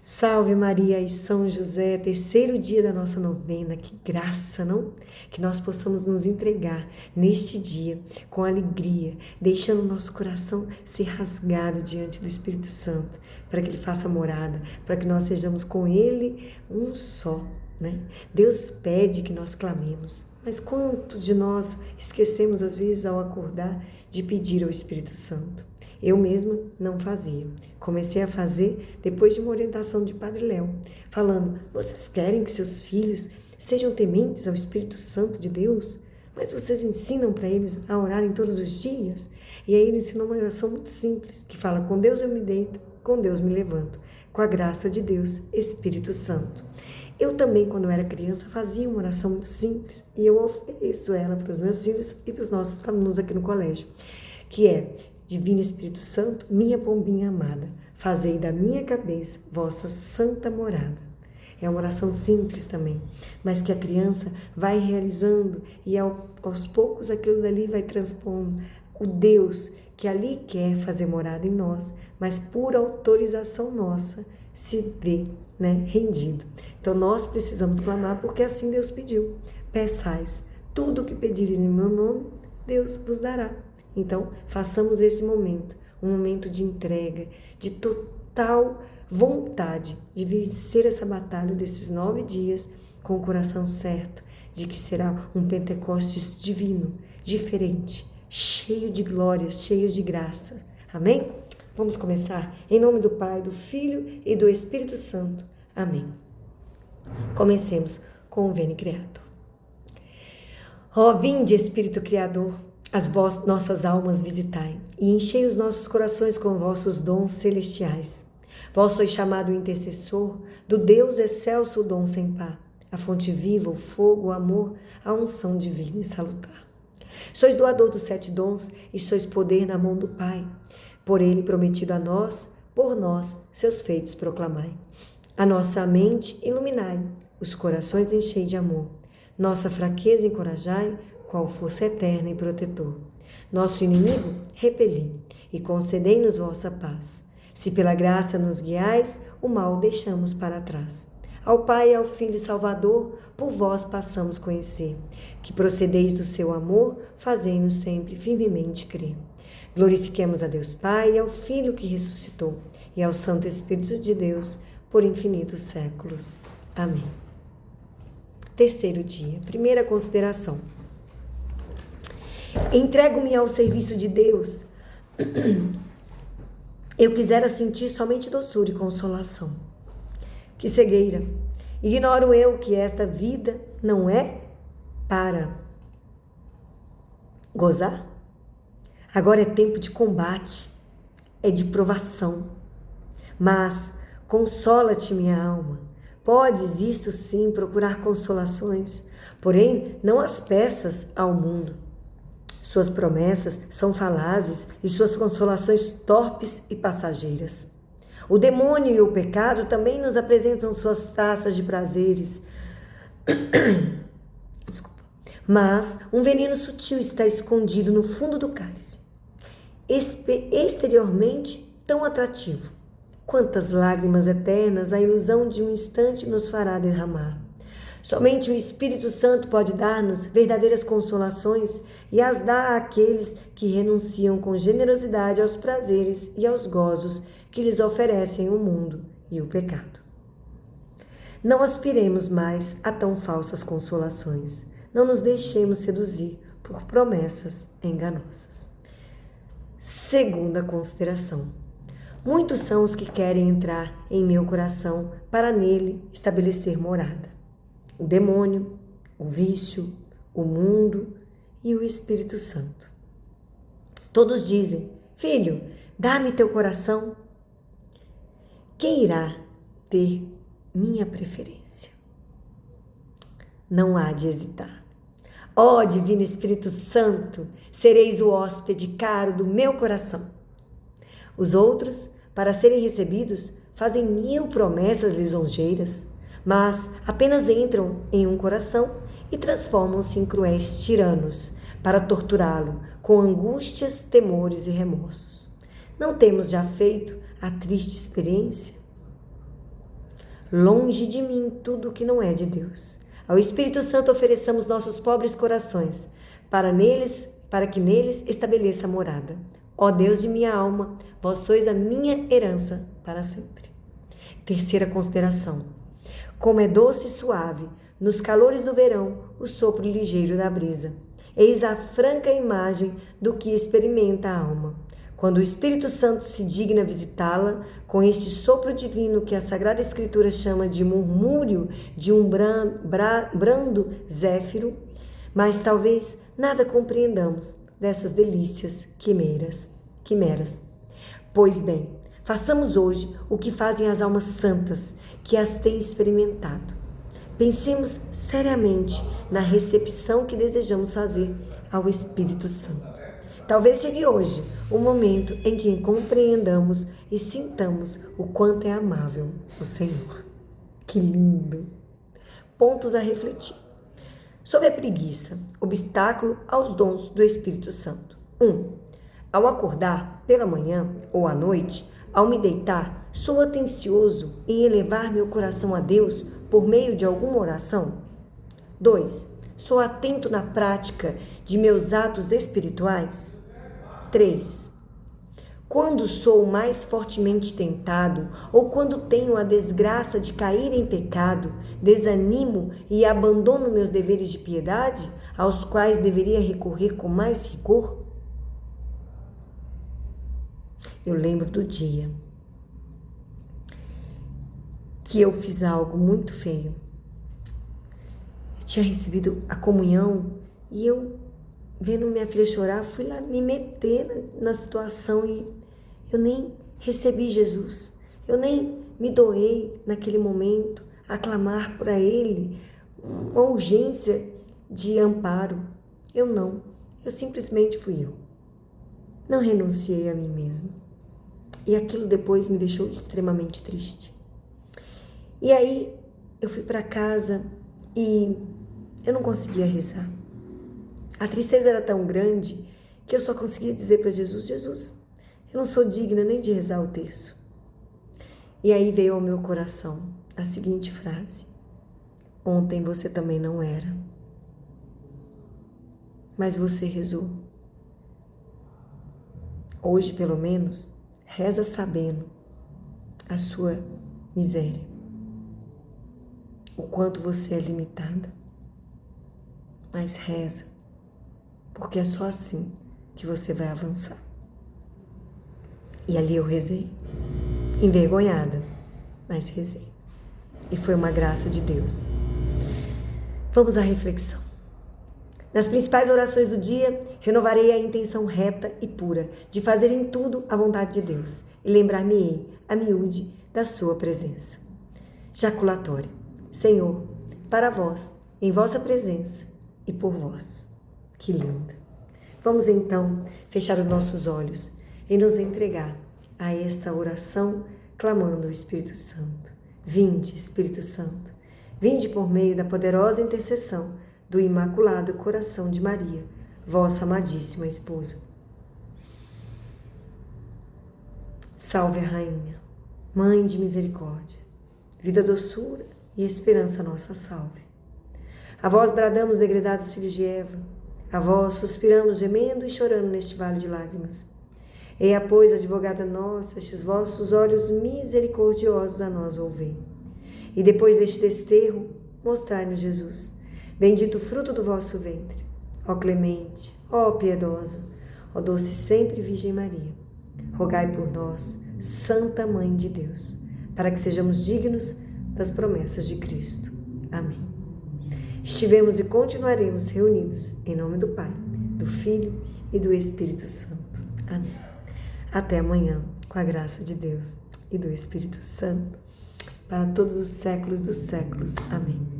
Salve Maria e São José, terceiro dia da nossa novena, que graça, não? Que nós possamos nos entregar neste dia com alegria, deixando o nosso coração ser rasgado diante do Espírito Santo, para que Ele faça morada, para que nós sejamos com Ele um só, né? Deus pede que nós clamemos, mas quanto de nós esquecemos às vezes ao acordar de pedir ao Espírito Santo? Eu mesma não fazia. Comecei a fazer depois de uma orientação de Padre Léo, falando: vocês querem que seus filhos sejam tementes ao Espírito Santo de Deus? Mas vocês ensinam para eles a orarem todos os dias? E aí ele ensinou uma oração muito simples, que fala: com Deus eu me deito, com Deus me levanto, com a graça de Deus, Espírito Santo. Eu também, quando eu era criança, fazia uma oração muito simples, e eu ofereço ela para os meus filhos e para os nossos alunos aqui no colégio, que é: Divino Espírito Santo, minha pombinha amada, fazei da minha cabeça vossa santa morada. É uma oração simples também, mas que a criança vai realizando e aos poucos aquilo dali vai transpondo o Deus que ali quer fazer morada em nós, mas por autorização nossa se vê, rendido. Então nós precisamos clamar porque assim Deus pediu. Peçais tudo o que pedires em meu nome, Deus vos dará. Então, façamos esse momento, um momento de entrega, de total vontade de vencer essa batalha desses 9 dias com o coração certo, de que será um Pentecostes divino, diferente, cheio de glórias, cheio de graça. Amém? Vamos começar? Em nome do Pai, do Filho e do Espírito Santo. Amém. Comecemos com o Veni Creator. Ó, vinde, Espírito Criador, as nossas almas visitai, e enchei os nossos corações com vossos dons celestiais. Vós sois chamado o intercessor do Deus excelso, o dom sem par, a fonte viva, o fogo, o amor, a unção divina e salutar. Sois doador dos 7 dons e sois poder na mão do Pai. Por ele prometido a nós, por nós, seus feitos proclamai. A nossa mente iluminai, os corações enchei de amor. Nossa fraqueza encorajai, qual força eterna e protetor. Nosso inimigo repeli, e concedei-nos vossa paz. Se pela graça nos guiais, o mal deixamos para trás. Ao Pai e ao Filho Salvador, por vós passamos conhecer. Que procedeis do seu amor, fazei-nos sempre firmemente crer. Glorifiquemos a Deus Pai e ao Filho que ressuscitou, e ao Santo Espírito de Deus, por infinitos séculos. Amém. Terceiro dia, primeira consideração. Entrego-me ao serviço de Deus. Eu quisera sentir somente doçura e consolação. Que cegueira! Ignoro eu que esta vida não é para gozar? Agora é tempo de combate, é de provação. Mas consola-te, minha alma. Podes isto sim procurar consolações, porém não as peças ao mundo. Suas promessas são falazes e suas consolações torpes e passageiras. O demônio e o pecado também nos apresentam suas taças de prazeres. Desculpa. Mas um veneno sutil está escondido no fundo do cálice. Exteriormente tão atrativo. Quantas lágrimas eternas a ilusão de um instante nos fará derramar. Somente o Espírito Santo pode dar-nos verdadeiras consolações e as dá àqueles que renunciam com generosidade aos prazeres e aos gozos que lhes oferecem o mundo e o pecado. Não aspiremos mais a tão falsas consolações. Não nos deixemos seduzir por promessas enganosas. Segunda consideração. Muitos são os que querem entrar em meu coração para nele estabelecer morada. O demônio, o vício, o mundo e o Espírito Santo. Todos dizem: filho, dá-me teu coração. Quem irá ter minha preferência? Não há de hesitar. Ó Divino Espírito Santo, sereis o hóspede caro do meu coração. Os outros, para serem recebidos, fazem 1000 promessas lisonjeiras, mas apenas entram em um coração e transformam-se em cruéis tiranos para torturá-lo com angústias, temores e remorsos. Não temos já feito a triste experiência? longe de mim tudo que não é de Deus. Ao Espírito Santo ofereçamos nossos pobres corações, para que neles estabeleça morada. Ó Deus de minha alma, vós sois a minha herança para sempre. Terceira consideração. Como é doce e suave, nos calores do verão, o sopro ligeiro da brisa. Eis a franca imagem do que experimenta a alma. Quando o Espírito Santo se digna visitá-la, com este sopro divino que a Sagrada Escritura chama de murmúrio de um brando zéfiro, mas talvez nada compreendamos dessas delícias quimeras. Pois bem, façamos hoje o que fazem as almas santas que as têm experimentado. Pensemos seriamente na recepção que desejamos fazer ao Espírito Santo. Talvez chegue hoje o momento em que compreendamos e sintamos o quanto é amável o Senhor. Que lindo! Pontos a refletir. Sobre a preguiça, obstáculo aos dons do Espírito Santo. 1. Ao acordar pela manhã ou à noite, ao me deitar, sou atencioso em elevar meu coração a Deus por meio de alguma oração? 2. Sou atento na prática de meus atos espirituais? 3. Quando sou mais fortemente tentado ou quando tenho a desgraça de cair em pecado, desanimo e abandono meus deveres de piedade, aos quais deveria recorrer com mais rigor? Eu lembro do dia que eu fiz algo muito feio. Eu tinha recebido a comunhão e eu, vendo minha filha chorar, fui lá me meter na situação e eu nem recebi Jesus. Eu nem me doei naquele momento a clamar para Ele uma urgência de amparo. Eu simplesmente fui eu. Não renunciei a mim mesma. E aquilo depois me deixou extremamente triste. E aí eu fui para casa e eu não conseguia rezar. A tristeza era tão grande que eu só conseguia dizer para Jesus: Jesus, eu não sou digna nem de rezar o terço. E aí veio ao meu coração a seguinte frase: ontem você também não era, mas você rezou. Hoje, pelo menos, reza sabendo a sua miséria, o quanto você é limitada. Mas reza, porque é só assim que você vai avançar. E ali eu rezei, envergonhada, mas rezei. E foi uma graça de Deus. Vamos à reflexão. Nas principais orações do dia, renovarei a intenção reta e pura de fazer em tudo a vontade de Deus e lembrar-me-ei, a miúde, da sua presença. Jaculatória. Senhor, para vós, em vossa presença e por vós. Que lindo! Vamos então fechar os nossos olhos e nos entregar a esta oração clamando ao Espírito Santo. Vinde, Espírito Santo, vinde por meio da poderosa intercessão do Imaculado Coração de Maria, vossa amadíssima esposa. Salve a Rainha, Mãe de misericórdia, vida, doçura e esperança nossa salve. A vós bradamos, degredados filhos de Eva, a vós suspiramos, gemendo e chorando neste vale de lágrimas. Eia, pois, advogada nossa, estes vossos olhos misericordiosos a nós volvei. E depois deste desterro, mostrai-nos Jesus, bendito o fruto do vosso ventre. Ó clemente, ó piedosa, ó doce sempre Virgem Maria, rogai por nós, Santa Mãe de Deus, para que sejamos dignos das promessas de Cristo. Amém. Estivemos e continuaremos reunidos em nome do Pai, do Filho e do Espírito Santo. Amém. Até amanhã, com a graça de Deus e do Espírito Santo, para todos os séculos dos séculos. Amém.